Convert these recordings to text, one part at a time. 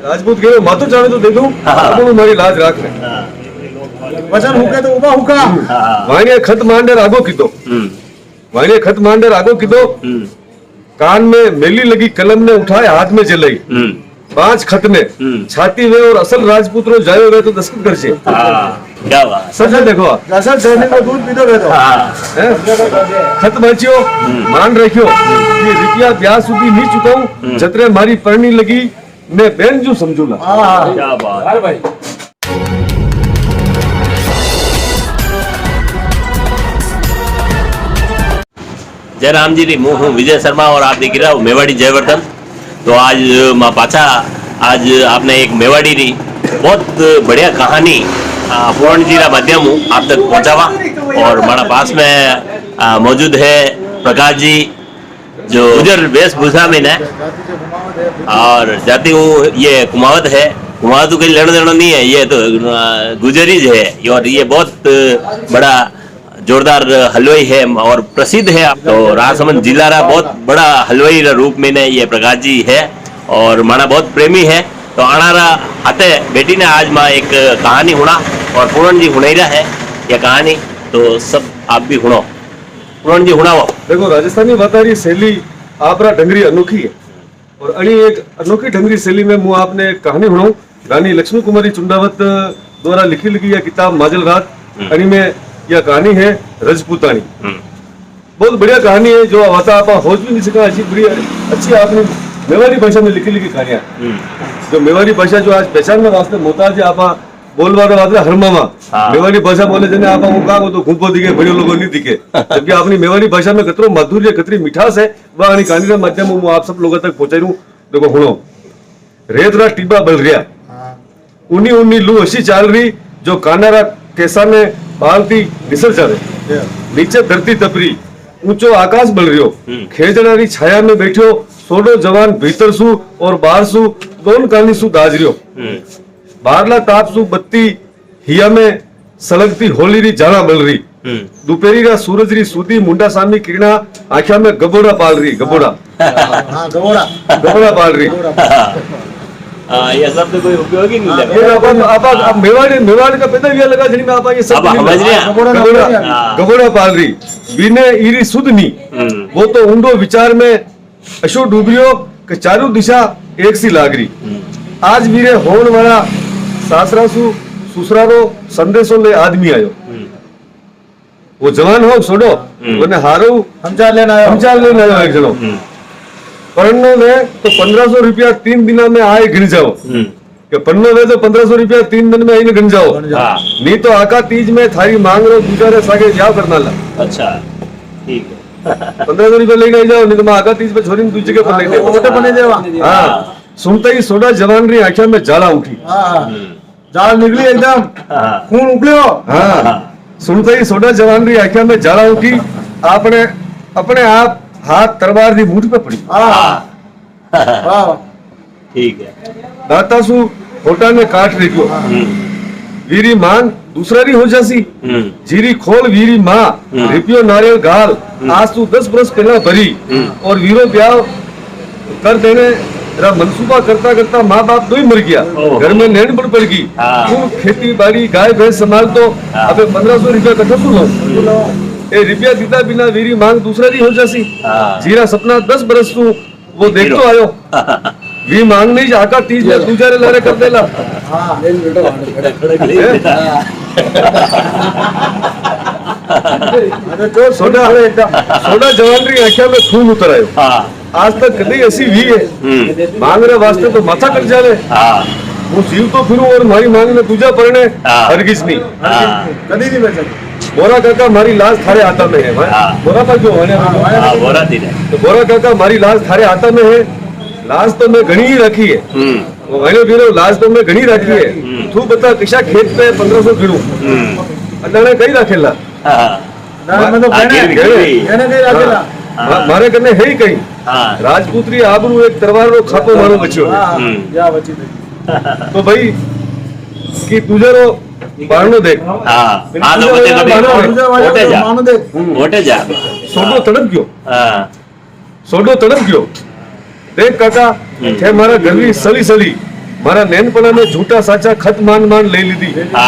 રાજપૂત કેવો માથું ચાલે તો દેખું આપણું મારી લાજ રાખને વચન હુકે તો ઉભા હુકા વાણે ખત માંડર આગો કીધો वाणे खत मांडर आगो किदो कान में मेली लगी कलम ने उठाए हाथ में जलाई 5 खत ने छाती वे और असल राजपूत रो जायो वे तो दस्तखत कर छे। क्या बात सच देखो असल ट्रेनिंग को दूध पीतो वे तो खत वांच्यो मान रख्यो कि रुपया ब्याज सुधी नहीं चुकाऊं जतरे मारी परणी लगी मैं बेन जो समझूला। क्या बात भाई जय राम जी री हूँ विजय शर्मा और आप देख रहे हो मेवाड़ी जयवर्धन। तो आज माँ पाछा आज आपने एक मेवाड़ी री बहुत बढ़िया कहानी पूर्ण जी रा माध्यम आप तक पहुँचावा और हमारा पास में मौजूद है प्रकाश जी जो गुजर वेशभूषा में है और जाति हूँ ये कुमावत है। कुमावत तो कहीं लेना देना नहीं है, ये तो गुजरीज है और ये बहुत बड़ा जोरदार हलवाई है और प्रसिद्ध है। तो राजसमंद जिला रा बहुत बड़ा हलवाई रूप में ने ये प्रकाश जी है और माना बहुत प्रेमी है। तो आनारा हाथे बेटी ने आज माँ एक कहानी हुना और पूर्ण जी हुनाई रहा है ये कहानी, तो सब आप भी हुनो। पूर्ण जी हुनाओ। देखो राजस्थानी बतारी शैली आपरा ढंगरी अनोखी है और अणी एक अनोखी ढंगरी शैली में मुझे आपने एक कहानी हुनाऊं। रानी लक्ष्मी कुमारी चुंडावत द्वारा लिखी लिखी यह किताब माजल रात अणी में यह कहानी है रजपूतानी। बहुत बढ़िया कहानी है जो वाता आप होश भी नहीं सका अच्छी बड़ी अच्छी आपने मेवाड़ी भाषा में लिखी लिखी कहानियां जो मेवाड़ी भाषा जो आज पहचान में वास्ते मोहताज है आप बोलवा वास्ते हरमामा मेवाड़ी भाषा बोले जने आप का तो घूपो दिखे बड़े लोगों नहीं दिखे जबकि अपनी मेवाड़ी भाषा में कतरो माधुर्य कतरी मिठास है वह आनी कहानी के माध्यम में आप सब लोगों तक पहुंचाई। देखो हुणो रेतरा टीबा बल रिया उन्नी उन्नी लू अशी चाल रही जो कानारा कैसा में बालती निसर जावे नीचे धरती तपरी ऊंचो आकाश बल रियो खेजनारी छाया में बैठो सोडो जवान भीतर सु और बाहर सु दोन कानी सु दाज रियो बाहरला ताप सु बत्ती हिया में सलगती होली री जाना बल रही दोपहरी रा सूरज री सूदी मुंडा सामी किरणा आंखा में गबोड़ा पाल रही गबोड़ा गबोड़ा पाल रही। ये सब तो कोई उपयोगी नहीं लगा। ये आप मेवाड़ी का पता भी लगा जनी में आप ये सब समझ रहे हैं गबोड़ा पाल रही बिने ईरी सुध नी वो तो ऊंडो विचार में अशो डूबरियो के चारों दिशा एक सी लाग रही। आज वीरे होन वाला सासरा सु सुसरारो संदेशो ले आदमी आयो वो जवान हो छोड़ो वने हारो हमचार लेना आयो एक जनो पन्नो में तो 1500 रुपया 3 दिन में आए गिन जाओ कि पन्नो में तो 1500 रुपया 3 दिन में आईने गिन जाओ नहीं तो आका तीज में थारी मांग रो गुजारे सागे जाओ करना ला। अच्छा ठीक है 1500 रुपया लेके जाओ नहीं तो मैं आका तीज पे छोरी दूसरी जगह पर लेके ओटे बने देवा। हाँ सुनते ही सोडा जवान री आंखों में जाला उठी जाल निकली एकदम खून उबलियो। हाँ सुनते ही सोडा जवान री आंखों में जाला उठी आपने अपने आप हाथ तलवार दी मुठ पे पड़ी। ठीक है दाता सु होटा ने काट रियो वीरी मांग दूसरा री हो जासी जीरी खोल वीरी माँ रिपियो नारियल गाल आज तू 10 बरस पहला भरी और वीरो ब्याह कर देने रा मनसूबा करता करता माँ बाप दो ही मर गया घर में नैन पड़ गई तू खेती बाड़ी गाय भैंस संभाल तो अबे 1500 रुपया कथा तू लो ए रुपया दीता बिना वीरी मांग दूसरा री हो जासी जीरा सपना 10 बरस तू वो देख तो आयो वी मांग नहीं आका तीज में दूसरे लारे कर देला। सोडा जवान री आंखों में खून उतर आयो आज तक कभी ऐसी भी है मांग रे वास्ते तो माथा कट जावे वो जीव तो फिरू और मारी मांग ने दूजा परने हरगिज नहीं कभी नहीं बच बोरा काका मारी लाश थारे हाथा में है बोरा पर जो बोरा दी तो बोरा काका मारी लाश थारे हाथा में है लाश तो मैं घनी ही रखी है वो भाई बीरो लाश तो मैं घनी रखी है तू बता किसा खेत पे 1500 गिरू अल्लाह ने कहीं रखेला मारे कने है ही कहीं राजपूतरी आबरू एक तलवार रो खापो मारो बच्यो तो भाई कि तुझे रो बाणो देख ओटे जा सोडो तड़प गयो देख काका थे मारा गरवी सली सली મારા નેનપણાને झूठा સાચા ખત માંડ માંડ લઈ લીધી हाँ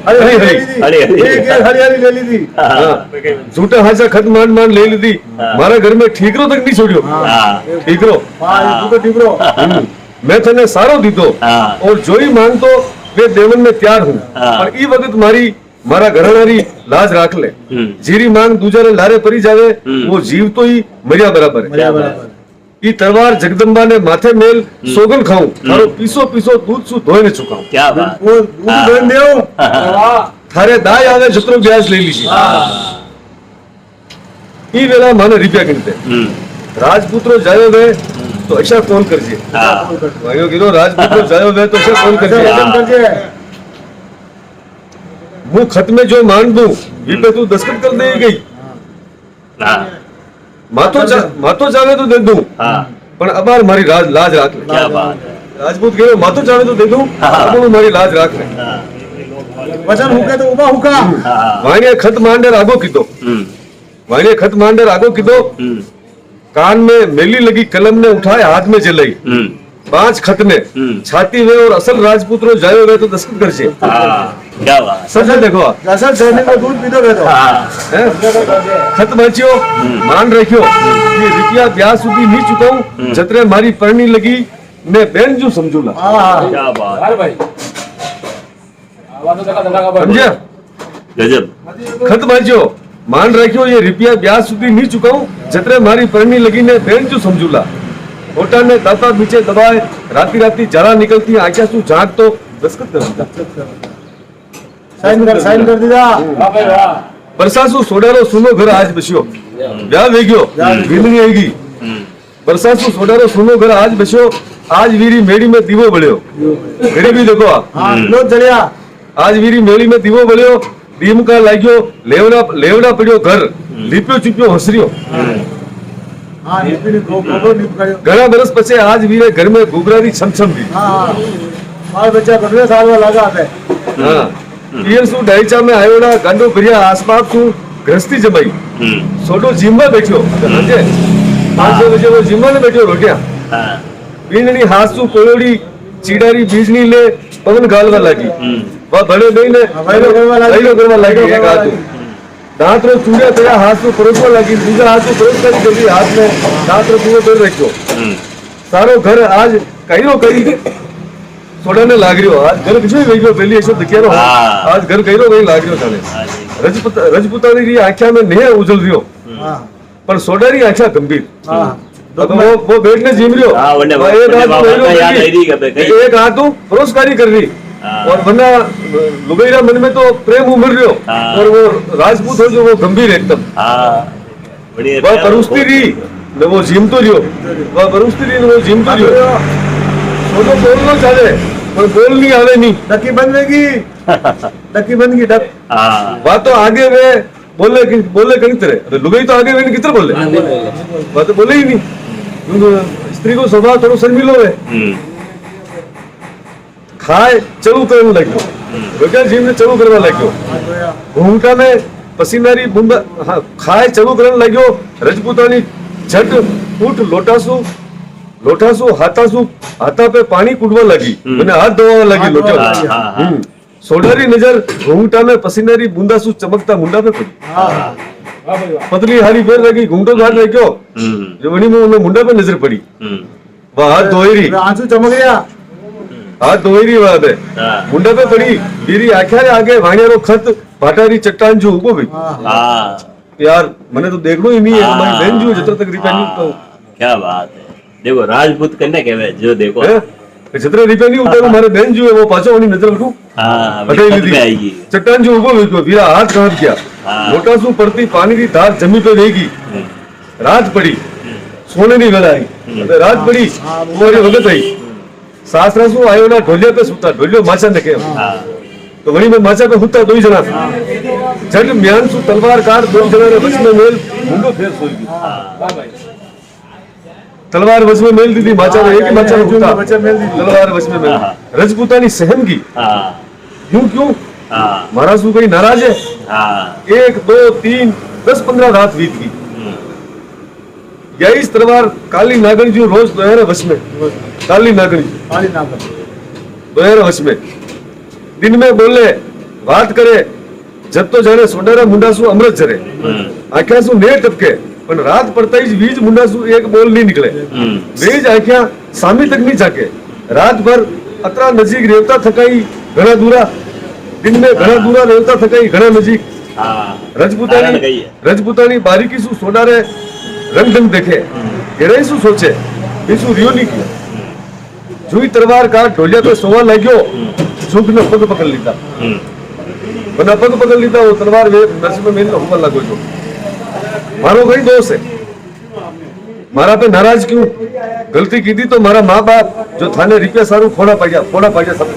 हरी हरी, हरी हरी, हरी। एक हरियाली ले ली थी हाँ, झूठा સાચા ખત માંડ માંડ લઈ લીધી મારા ઘર में ठीकरो तक नहीं छोड़ियो हाँ ठीकरो हाँ ये तू तो टिबरो मैं तने सारो दीधो हाँ। और जोई मांगतो वे देवन में तैयार हूँ हाँ। पर ई वक्त मारी मारा घराणारी लाज राख ले जीरी मांग दूजा लारे परी जावे वो जीव तो ही मर्या बराबर है बढ़िया बराबर ई तलवार जगदम्बा ने माथे मेल सोगन खाऊं थारो पीसो पीसो दूध सु धोए ने चुकाऊं क्या बात वो दूध बन देओ वाह थारे दाय आवे जतरो ब्याज ले लीजिए ई वेला माने रुपया गिनते राजपुत्रो जायो वे तो ऐसा कौन करजे हाँ भाइयों गिरो राजपुत्रो जायो वे तो ऐसा कौन करजे एकदम करके मु खत में जो मान दूं ये पे तू दस्तखत कर दे गई हाँ मातो चावे तो दे दूं हाँ पण अबार मारी लाज राख ले क्या बात है राजपूत कहो मातो चावे तो दे दूं अबार मारी लाज राख ले हाँ वचन हुके तो उबा हुका हाँ वाणे खत मांडे रागो कीधो वाणे खत मांडे रागो कीधो कान में मेली लगी कलम ने उठाए हाथ में जलाई 5 खत ने छाती वे और असल राजपुत्रो जायो वे तो दस्तखत करजे हाँ क्या बात सच है देखो असल सैनिक को दूध पीतो गए तो हाँ हैं? खत वांच्यो मान रख्यो ये रुपया ब्याज सुधी नहीं चुकाऊं जतरे मारी परणी लगी ने बेन जो समझूला हाँ क्या बात समझ्या गजब खत वांच्यो मान रख्यो ये रुपया ब्याज सुधी नहीं चुकाऊं जतरे मारी परणी लगी ने बेन जो समझूला ओटा ने दाता बीचे दबाए राती राती जरा निकलती आंखें सु झांक तो दस्तखत कर दीधा साइन कर दीदा बरसासु सोडारो सुनो घर आज बस्यो ब्याह वेग्यो वीरनी आएगी बरसासु सोडारो सुनो घर आज बस्यो आज वीरी मेड़ी में दीवो बळ्यो गरीबी देखो हाँ लोग जलिया आज वीरी मेड़ी में दीवो बळ्यो दीम का लाग्यो लेवड़ा पड़ियो घर लीप्यो चुप्यो हसरियो हाँ नीपी ने गोबर नीप करियो घणा बरस पछे आज वीरे घर में घुघरारी छमछम दी हाँ मार बच्चा 15 साल में लगा है हां पियर सु डाइचा में आयोड़ा गांडो भरिया आसपास सु गृहस्थी जमाई सोडो जिम्मा बैठ्यो हजे 5 बजे वो जिम्मा ने बैठ्यो रोटिया हाँ बीननी हाथ सु कोयोड़ी चीडारी बीजनी ले पवन गालवा लागी वा बड़े बई ने वैलो करवा लागी एक हाथ दांत रो चूड़िया तेरा हाथ सु परोसवा लागी दूसरा हाथ सु परोसकारी करदी हाथ में दांत रो चूड़ो पेर रखियो सारो घर आज कईरो कई सोडाने लाग रह्यो आज घर किछो वेग्यो पहली ऐसो दकियारो आज घर कईरो कई लाग रह्यो थाने रजपुतानी री आंखा में नेह उजल रह्यो हाँ पर सोडारी आंखा गंभीर हाँ अब वो बैठने जीम रह्यो हाँ, वरना- एक वरना हाथ बाबा पहलो का याद करदी, आई रही कभी कहीं। एक हाथ तू परोसकारी कर रही हाँ। और वरना लुगाईरा मन में तो प्रेम उमड़ रह्यो हाँ। और वो राजपूत हो जो वो गंभीर एकदम हाँ बढ़िया वह परोसती रही न वो जीम तो रह्यो वह परोसती रही न वो जीम तो रह्यो सोनो बोलनो चाहे पर बोल नहीं आवे नहीं डक्की बंद रहेगी डक्की बंद की डक हाँ वह तो आगे वे बोले कहीं तरह अरे लुगाई तो आगे वे किधर बोले वह तो बोले ही नहीं क्योंकि स्त्री को स्वभाव थोड़ा शर्मिलो है खाए चलू करने लग्यो रोटिया जीव ने चलू करवा लग्यो घूंघटा में पसीनारी बूंदा हाँ, खाए चलू करने लग्यो रजपूतानी झट उठ लोटासु हाथा पे पानी कुटवा लगी मैंने हाथ धोवा लगी लोटा हाँ। सोडारी नजर घूंघटा में पसीनारी बूंदा सु चमकता मुंडा पे पड़ी पतली हारी पैर लगी घूंघटो घाट रख्यो जो वणी में उन्हें मुंडा पे नजर पड़ी वह हाथ धोई आंसू चमक गया हाथ धोई वहां पे हाँ। मुंडा पे पड़ी बीरी आख्या रे आगे वाणियारो खत भाटारी चट्टान जो उबो भाई हाँ यार मैंने तो देखनो ही नहीं है हाँ। हमारी बहन जो जत्र तक रिपेयर नहीं उठाऊं क्या बात है देखो राजपूत कन्या कहवे जो देखो हैं? जत्र रिपेयर नहीं उठाऊं हमारे बहन जो है वो पाछो होनी नजर उठूं हाँ हटाई खत ली में आएगी चट्टान जो उबो भाई वीरा हाथ कहां किया हाँ। मोटा सु पड़ती पानी की धार जमी पे वेगी रात पड़ी सोने नहीं वेला आई अबे रात पड़ी मोरी वगत आई सासरा सु आयो ना ढोलिया पे सुता ढोलियो माचा ने के हाँ तो वही में माचा पे हुता दो ही जना झट म्यान सु तलवार काट दो जना ने बच में मेल मुंडो फेर सोई गई तलवार वश में मेल दी थी माचा ने एक ही माचा में हुता बच्चा मेल दी थी। तलवार वश में मेल हाँ। रजपूतानी सहम की हाँ क्यों हाँ महाराज सु कोई नाराज है हाँ 1 2 3 10-15 रात बीत गई यही तलवार काली नागण जी रोज दोहरे वश में काली नागण जी खाली ना कर 2008 में दिन में बोले बात करे जब तो जाने सोनारा मुंडा सु अमृत जरे आख्या सु ने टपके पण रात पड़ता ही बीज मुंडा सु एक बोल नहीं निकले बीज आख्या सामी तक नहीं जाके रात भर अतरा नजीक रेवता थकाई घना दूरा दिन में घना दूरा रेवता थकाई घना नजीक रजपूतानी बारीकी सु सोनारे रंग ढंग देखे गहराई सु सोचे बीसु रियो नहीं किया जुई तलवार का ढोलिया पे सोवा लाग्यो झुक ने पग पकड़ लीता बना पग पकड़ लीता वो तलवार वे नरसिंह में हुआ लगो जो मारो कई दोष है मारा पे नाराज क्यों गलती की थी तो मारा माँ बाप जो थाने रिपे सारू फोड़ा पड़ गया सब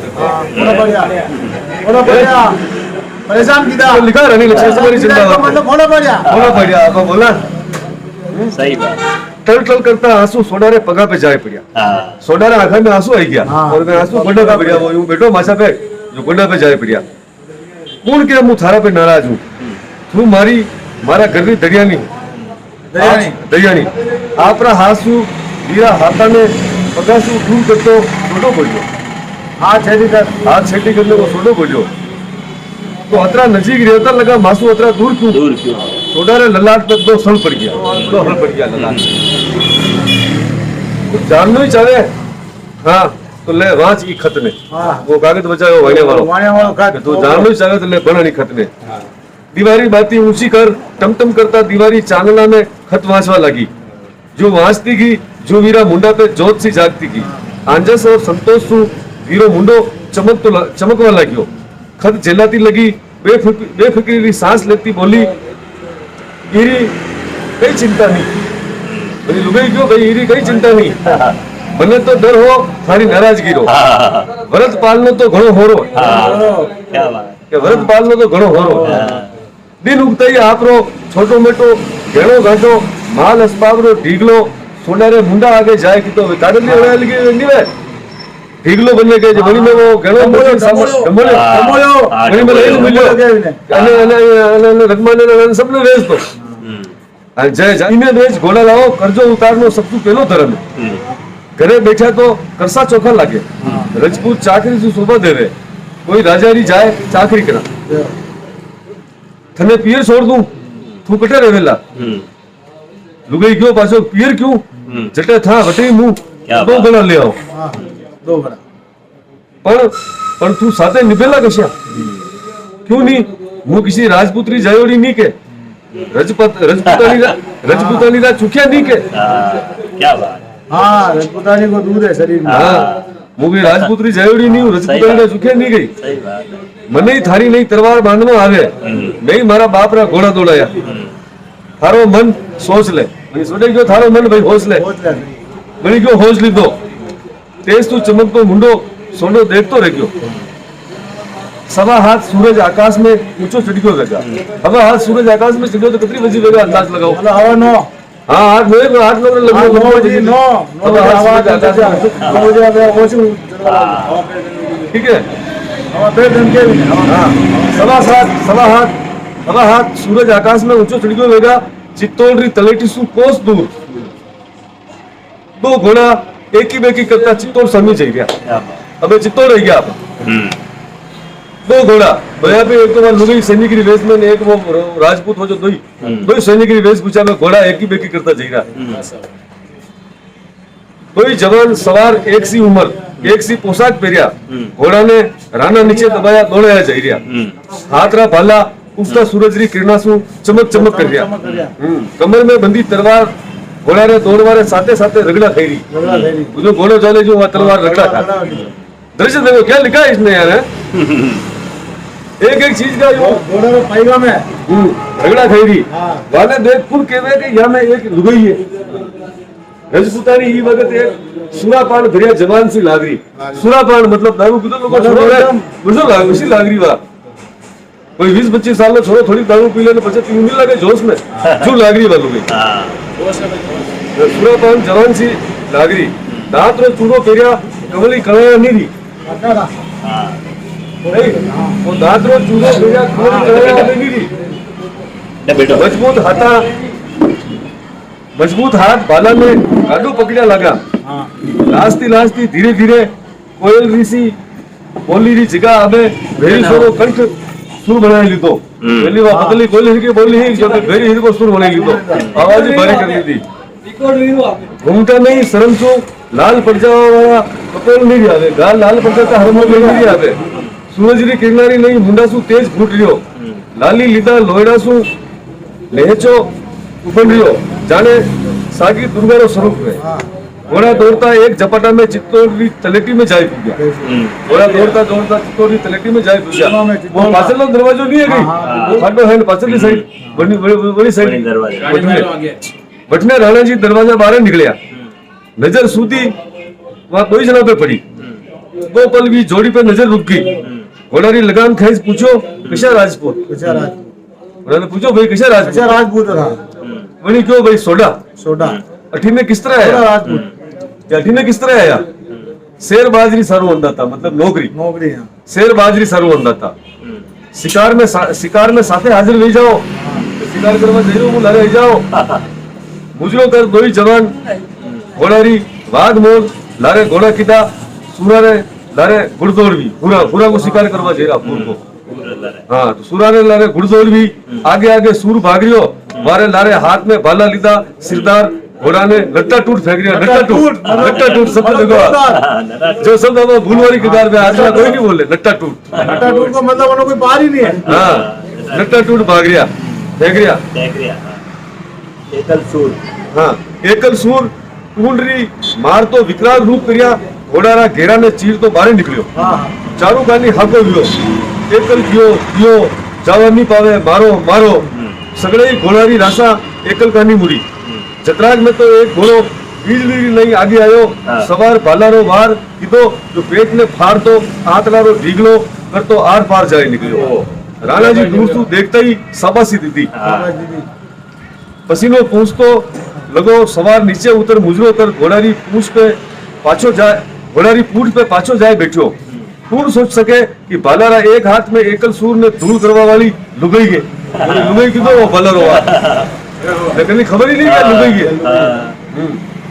परेशान किया तो लिखा रानी लक्ष्मी कुमारी जिंदाबाद मतलब फोड़ा पड़ा अब बोला सही बात टल टल करता आंसू सोनारे पगा पे जाए पड़िया सोनारे आंखा में आंसू आई गया और मैं आंसू गोंडा पे पड़िया वो यूं बैठो मासा पे जो गोंडा पे जाए पड़िया कौन के मु थारा पे नाराज हूं तू मारी मारा घर नी दरियानी आपरा हासू वीरा हाथा ने पगासू दूर करतो सोडो बोलियो हाथ छेड़ी करने को सोडो बोलियो तो अतरा नजीक रहता लगा मासू अतरा दूर क्यों सोडारे ललाट पे दो हल पड़ गया ललाट तो जाननो ही चाहे हाँ तो ले वाच ई खत ने वो कागज बचायो वाणे वालो तो जाननो ही चाहे तो ले बनानी खत ने दीवारी बाती ऊंची कर टमटम करता दीवारी चांदला में खत वांचवा लगी जो वांचती गई जो वीरा मुंडा पे जोत सी जागती गई आंजस और संतोष सु वीरो मुंडो चमकवा लगियो खत झेलाती लगी बेफिक्री सांस लेती बोली ईरी कई चिंता नहीं बोली लुगाई क्यों भाई ईरी कई चिंता नहीं मने तो डर हो थारी नाराजगी रो व्रत पालनो तो घणो होरो क्या बात के व्रत पालनो तो घणो होरो दिन उगता ही आपरो छोटो मोटो घेणो घाटो माल अस्पावरो ढीगलो सोनारे मुंडा आगे जाए की तो तारली ओळा लगी नीवे ढीगलो बनने के वणी में वो घेणो मोटो कमोयो वणी में ले मिल्यो अने रगमाने ने सबने वेच तो अने जय जाईने वेच घोड़ा लाओ कर्जो उतारनो सबसे पहलो धर्म घरे बैठा तो करसा चोखा लागे रजपूत चाकरी से शोभा देवे कोई राजारी जाए चाकरी करा थने पियर छोड़ दूं तू कटे रेवेला लुगाई क्यों पाछो पियर क्यों जटे था वटे मुंह दो बना ले आओ दो बड़ा पण तू साथे निभेला कशा क्यों नहीं मु किसी राजपुत्री जायोड़ी नहीं के रजपुतानी रा चुकिया नहीं के क्या बात हाँ रजपुतानी को दूध है शरीर में मु भी राजपुत्री जायोड़ी नहीं हूँ रजपुतानी रा चुकिया नहीं गई सही बात મને થારી નહીં તલવાર બાંધવા આવે નહીં મારા બાપ રા ઘોડા દોડાયા થારો મન સોચ લે મને સોડે ગયો થારો મન ભાઈ હોશ લે મને ગયો હોશ લીધો તેજ તું ચમકતો મુંડો સોનો દેખતો રહી ગયો સવા હાથ सूरज आकाश में ऊंचो चढ़ गयो वेगा हवा हाथ सूरज आकाश में चढ़्यो तो कितनी बजी वेगा अंदाज लगाओ हवा नो हाँ हाथ में हाथ लग लगो 9 बजे 9 आवाज आकाश में ठीक है सवा हाथ सूरज आकाश में ऊंचो चढ़ गयो वेगा चित्तौड़ तलेटी सु कोस दूर दो घोड़ा एकी बेकी करता चित्तौड़ समी जाई गया अबे चित्तौड़ रह गया दो घोड़ा भैया पे एक तो लुगाई सैनिक की वेश में एक वो राजपूत हो जो दो सैनिक की वेश पूछा में घोड़ा एकी बेकी करता जाई रहा कोई जवान सवार एक सी उम्र एक सी पोशाक पहरिया घोड़ा ने राना नीचे दबाया दौड़ाया जाई रिया हाथ रा भाला उगता सूरज री किरणा सु चमक चमक कर रिया कमर में बंदी तलवार घोड़ा रे दौड़वारे साथे साथे रगड़ा खाई रही जो घोड़ो चले जो तलवार रगड़ा खा दृश्य देखो क्या लिखा है इसमें यार एक एक चीज का घोड़े में पाइगा में रगड़ा खाई रही वाले देख खुद कहवे कि यहाँ में एक लुगाई है रजपूतानी ई वक्त एक सुरापान भरिया जवान सी लागरी सुरापान मतलब दारू पीतो लोग छोड़ो रे बुझो लाग उसी लागरी वा कोई 20-25 साल नो छोरो थोड़ी दारू पी लेने પછી પીવું नहीं लगे जोश में जो लागरी वालों में सुरापान जवान सी लागरी दांत रो चूड़ो पेरिया कमली कलाया नहीं री नहीं वो दांत रो चूड़ो पेरिया कमली कलाया नहीं री मजबूत हाथ बाला में गाडो पकड़ा लगा लास्ती धीरे धीरे कोयल ऋषि બોલી ની જગ્યા હવે ભેરી સોરો કંઠ સુર બનાવી લીધો પહેલી વાર બદલી બોલી કે બોલી ही जो ભેરી હીર को सुर बनाई લીધો आवाज ही भारी कर ली थी घूमता नहीं शर्म सो लाल પડજાવા વાળા કપોલ નહીં આવે ગાલ લાલ પડજાતા હરમો નહીં આવે સૂરજની કિરનારી નહીં મુંડાસુ તેજ ફૂટ રહ્યો લાલી લીધા લોયડાસુ લહેચો ઉભંડ્યો જાણે સાગી દુર્ગાનો સ્વરૂપ है घोड़ा दौड़ता एक झपाटा में चित्तौड़ तलेटी में जाए पूजा घोड़ा दौड़ता दौड़ता चित्तौड़ तलेटी में जाए पूजा वो पाछल दरवाजो नहीं है कहीं खाटो है पाछली साइड बड़ी साइड बटने राणा जी दरवाजा बाहर निकलिया नजर सूती वहां कोई जना पे पड़ी दो पल भी जोड़ी पे नजर रुक गई घोड़ा री लगाम खींच पूछो किसा राजपूत घोड़ा ने पूछो भाई किसा राजपूत वही क्यों भाई सोडा अठी में किस तरह आया अठी में किस तरह आया शेर बाजरी सारू अंदा था मतलब नौकरी शेर बाजरी सारू अंदा था शिकार में साथे हाजिर नहीं जाओ शिकार करवा जइयो मु लारे जाओ मुजरो कर दोई जवान घोड़ारी वाघ मोल लारे घोड़ा कीधा सूरा रे लारे घुड़दौड़ भी पूरा को शिकार करवा जे रहा पूर को हाँ तो सूरा ने लारे घुड़दौड़ भी आगे आगे सूर भाग रियो मारे लारे हाथ में भाला लीधा सिरदार घोड़ा ने लट्टा टूट फेंक रिया लट्टा टूट शब्द लगा जो शब्द हम भूलवारी किताब में आज कोई नहीं बोले लट्टा टूट का मतलब उन्होंने कोई बाहर ही नहीं है हाँ लट्टा टूट भाग रिया फेंक रिया हाँ एकल सूर टूंडरी मार तो विकराल रूप करिया घोड़ा घेरा ने चीर तो बाहर निकलियो चारू गानी हाको वियो एकल कियो जावा नहीं पावे मारो सगळे घोड़ारी रासा एकल कानी मुड़ी जतराज में तो एक घोड़ो बिजली नहीं आगे आयो सवार भालारो वार कीधो जो पेट ने फाड़ तो आतलारो ढीगलो कर तो आर पार जाए निकलियो राणा जी दूर से देखता ही शाबाशी दी पसीनो पूछतो लगो सवार नीचे उतर मुजरो कर घोड़ारी पूछ पे पाछो जाए घोड़ारी पूछ पे पाछो जाए बैठो कौन सोच सके कि बालारा एक हाथ में एकल सूर ने धूल करवा वाली लुगाई की तो वो बालारो लेकिन खबर ही नहीं क्या लुगाई है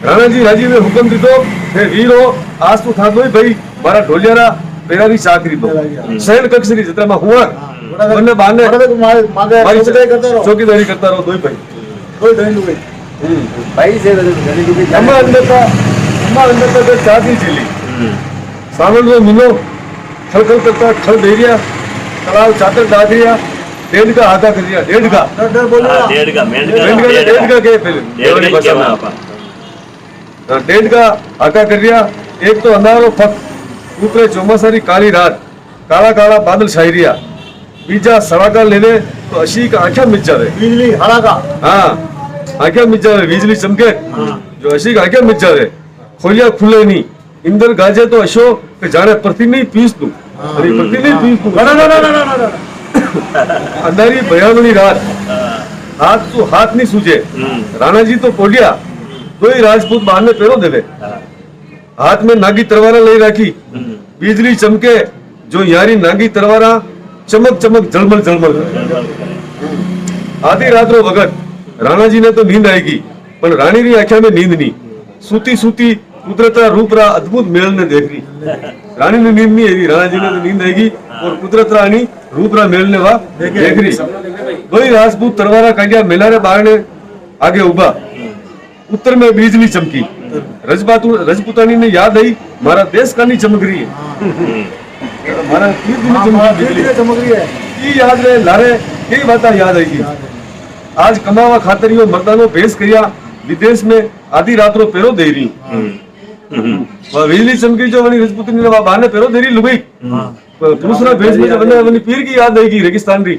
राणा जी राजी ने हुक्म दी तो हे वीरो आज तो था दो भाई मारा ढोलियारा पेरारी चाकरी दो शयन कक्ष री जितना मैं हुआ बन्ने बाने चौकीदारी करता रहो दो भाई भाई से लुगाई अम्मा अंदर का चाकरी चली सावन में मिलो खल करता खल दे रिया तालाब चादर डाल रिया डेढ़ का आधा कर दिया डेढ़ का के डेढ़ का आधा कर दिया एक तो अंधारो फक ऊपरे चौमासारी काली रात काला काला बादल छाई रिया बीजा सड़ाका लेने तो अशी का आंखें मिच जावे बिजली हड़ाका हाँ आंखें मिच जावे बिजली चमके जो अशी का आंखें मिच जावे खोलिया खुले नहीं इंदर गाजे तो अशो के जाने प्रति नहीं पीस दूं अरे प्रति नहीं पीस दूं ना अंधारी भयावनी रात हाथ नहीं सूझे राणा जी तो पोलिया दो ही राजपूत बाहर ने पेरो देवे हाथ में नागी तलवारा ले राखी बिजली चमके जो यारी नागी तलवारा चमक जलमल आधी रात रो वगत राणा जी ने तो नींद आएगी पर रानी री आंखों में नींद नहीं सूती कुदरत रूप रा अद्भुत मेल ने देख रही रानी ने नींद नहीं आई राणा जी ने तो नींद आएगी और कुदरत रानी रूप रा मेल ने वह देख रही दो ही राजपूत तलवारा कांडिया मेलारे बाहर ने आगे उबा उत्तर में बिजली चमकी रजपुतानी ने याद आई मारा देश का नहीं चमक रही है मारा चमक रही है की याद रहे लारे कई बात याद आएगी आज कमावा खातरियो मर्दानो भेस करिया विदेश में आधी रात रो पेरो दे रही बिजली चमकी जो वनी रजपुतनी ने बहाने पेरो दे रही लुगाई दूसरा भेस में जो वनी पीर की याद आएगी रेगिस्तान री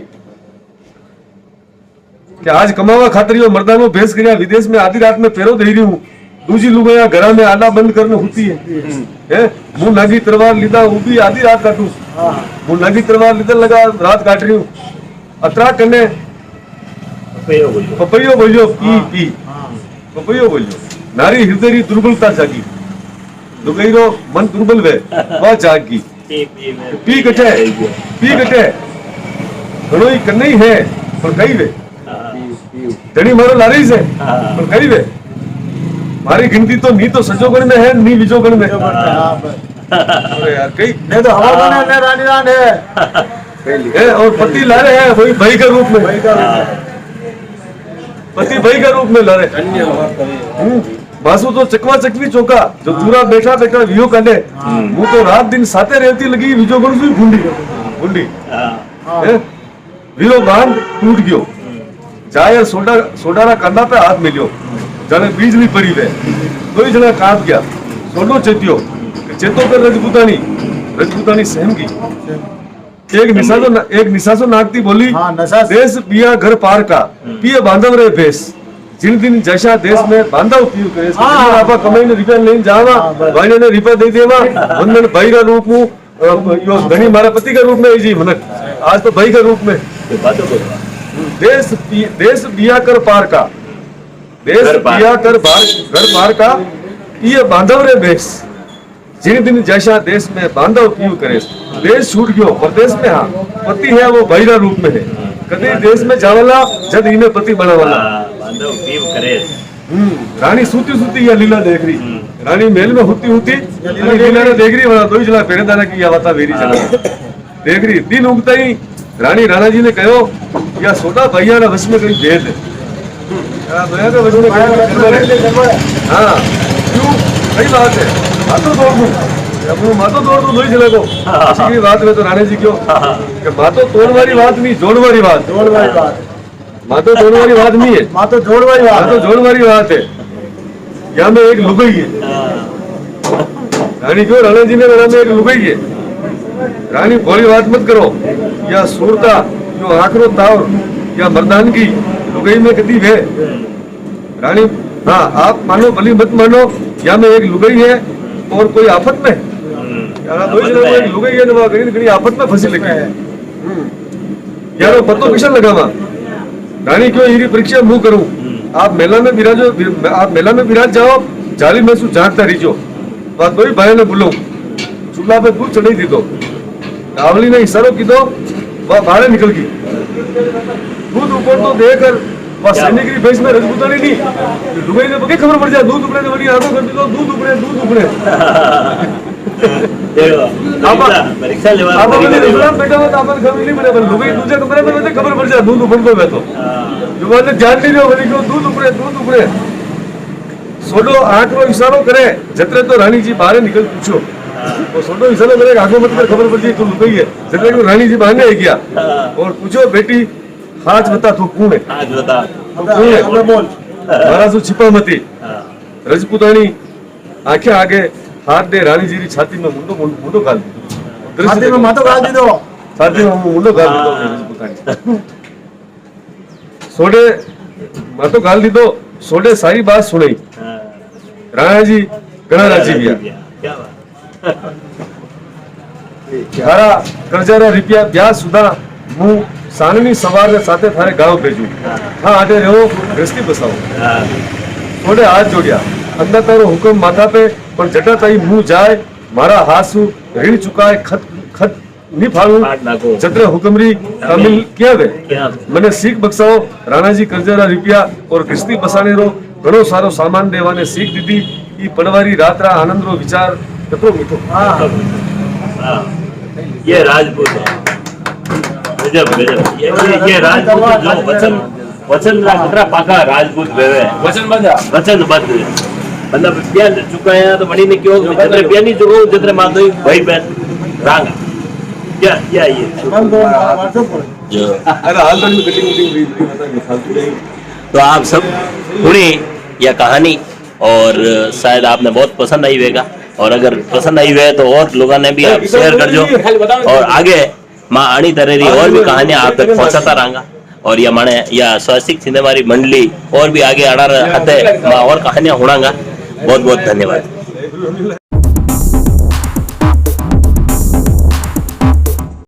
कि आज कमावा खातरियो मर्दानो भेस करिया विदेश में आधी रात में पेरो दे रही हूँ दूजी लुगाया घरा में आला बंद करने होती है मुंह नागी तलवार लीधा वो भी आधी रात काटू मुंह नागी तलवार लीधा लगा रात काट रही हूँ अतरा करने पपैयो बोलियो पी पपैयो बोलियो नारी हृदय दुर्बलता जागी दुगैरो मन दुर्बल वे वह जागी पी कटे घणो ही कन्नई है पर कई वे धनी मारो लारी से पर कई वे मारी गिनती तो नी तो सजोगण में है नी विजोगण में अरे यार कई नहीं तो हवा बने ने रानी रान है है और पति ला रहे हैं वही भाई के रूप में, पति भाई के रूप में ला रहे। बासु तो चकवा चकवी चौका जो पूरा बैठा बैठा वियो कने मु तो रात दिन साथे रहती लगी विजो गण सुई गुंडी गुंडी है वियो बांध टूट गयो जाए सोडारा कंधा पे हाथ मिलियो जाने बिजली पड़ी वे दो ही जना काट गया सोडो चेतियो चेतो कर रजपूतानी सहम की एक निशासो नागती बोली हाँ, नशा से- देश पिया घर पार का पिए बांधव रे भेस जिन दिन जैसा देश में बांधा उपयोग करे आपा कमाई ने रुपया लेने जावा भाई ने रुपया दे देवा वंदन भाई का रूप में यो धनी मारा पति का रूप में जी मनक आज तो भाई का रूप में देश पिया कर पार का देश घर पार। पिया कर घर पार का ये बांधव रे भेस जिन दिन जैसा देश में बांधा उपयोग करे देश छूट गयो परदेश में हाँ पति है वो भाई का रूप में है कभी देश में जावला जब इन्हें पति बनावाला रानी सूती सूती या लीला देख रही रानी महल में होती होती लीला ने देख रही वाला दो ही जला पेड़दाना की या वाता वेरी चला देख रही दिन उगता ही रानी राणा जी ने कहो या छोटा भैया ना वश में कहीं भेद है भैया का वश में हाँ क्यों सही बात है मातो तोड़ दूं अब वो मातो तोड़ दूं दो ही जला को इसी की बात में तो राणे जी क्यों कि मातो तोड़ वाली बात नहीं जोड़ वाली बात जोड़ वाली बात मातो जोड़ वाली बात नहीं है माँ तो जोड़ वाली बात तो जोड़ वाली बात है यहाँ में एक लुगाई है रानी क्यों राणा जी ने मेरा में एक लुगाई है रानी भोली बात मत करो या सूरता जो आखरो ताव या मर्दानगी लुगाई में कदी है रानी हाँ आप मानो भली मत मानो यहाँ में एक लुगाई है और कोई आफत में यार दो ही जगह एक लुगाई है ना वहाँ कहीं आफत में फंसी लगी है यार पत्तो किशन लगावा रानी क्यों ये परीक्षा मुंह करूं आप मेला में विराजो आप मेला में विराज जाओ जाली में सु झांकता रहीजो बात वही भाई ने बोलो चूल्हा पे दूध चढ़ी दी दो रावली ने इशारो की दो वह बाहर निकल गई दूध ऊपर तो देकर वह सैनिक की फेस में रजपूतानी नहीं दुबई ने बड़ी खबर पड़ जाए दूध उपड़े ने बड़ी आंखों कर दी दो दूध उपड़े परीक्षा लेवा आप अपने इस्लाम बेटा हो तो अपन खबर नहीं पड़े पर दुबई दूसरे कमरे में बैठे खबर पड़ जाए दूध उपड़ को बैठो जो बात ध्यान नहीं रहो बड़ी को दूध उपड़े सोडो आंख रो इशारो करे जतरे तो रानी जी बाहर निकल पूछो तो सोडो इशारो करे आंखों मत कर खबर पड़ जाए तू लुकाई है जतरे को रानी जी बाहर नहीं गया और पूछो बेटी हाथ बता तू कौन है आज बता कौन है बोल मारा सु छिपा मती रजपूतानी आंखें आगे हाथ दे रानी जी की छाती में मुंडो गाल दी छाती में मातो गाल दी दो छाती में मुंडो गाल दी दो रजपूतानी सोडे मातो गाल दी दो सोडे सारी बात सुनाई राणा जी घना राजी गया क्या बात थारा कर्जारा रुपया ब्याज सुधा हूँ साननी सवार ने साथे थारे गांव भेजू हाँ आटे रहो गृहस्थी बसाओ थोड़े हाथ जोड़िया अंदर तारो हुक्म माथा पे पर जटा ताई मुंह जाए मारा हासु ऋण चुकाए खत नहीं फाड़ू जतरे हुक्मरी तमिल क्या वे मैंने सीख बक्साओ राणा जी कर्जारा रुपया और गृहस्थी बसाने रो घणो सारो सामान देवाने सीख दीदी ई पड़वारी रात्रा आनंद रो विचार कतो मीठो ये राजपूत है गजब गजब ये राजपूत जो वचन कतरा पाका राजपूत वेवे वचनबद्ध मतलब प्यान चुकाया तो मणि ने क्यों जतरे प्यानी चुको जतरे मातो भाई बहन रांगा क्या ये जो अरे हाल तक में कटिंग फालतू नहीं तो आप सब सुनी यह कहानी और शायद आपने बहुत पसंद आई होगा और अगर पसंद आई हुए तो और लोगों ने भी आप शेयर कर दो और आगे माँ आनी तरह और भी कहानियां आप तक पहुंचाता रहूंगा और यह माने या स्वस्तिक सिनेमारी मंडली और भी आगे आना रहते माँ और कहानियां होनागा बहुत बहुत धन्यवाद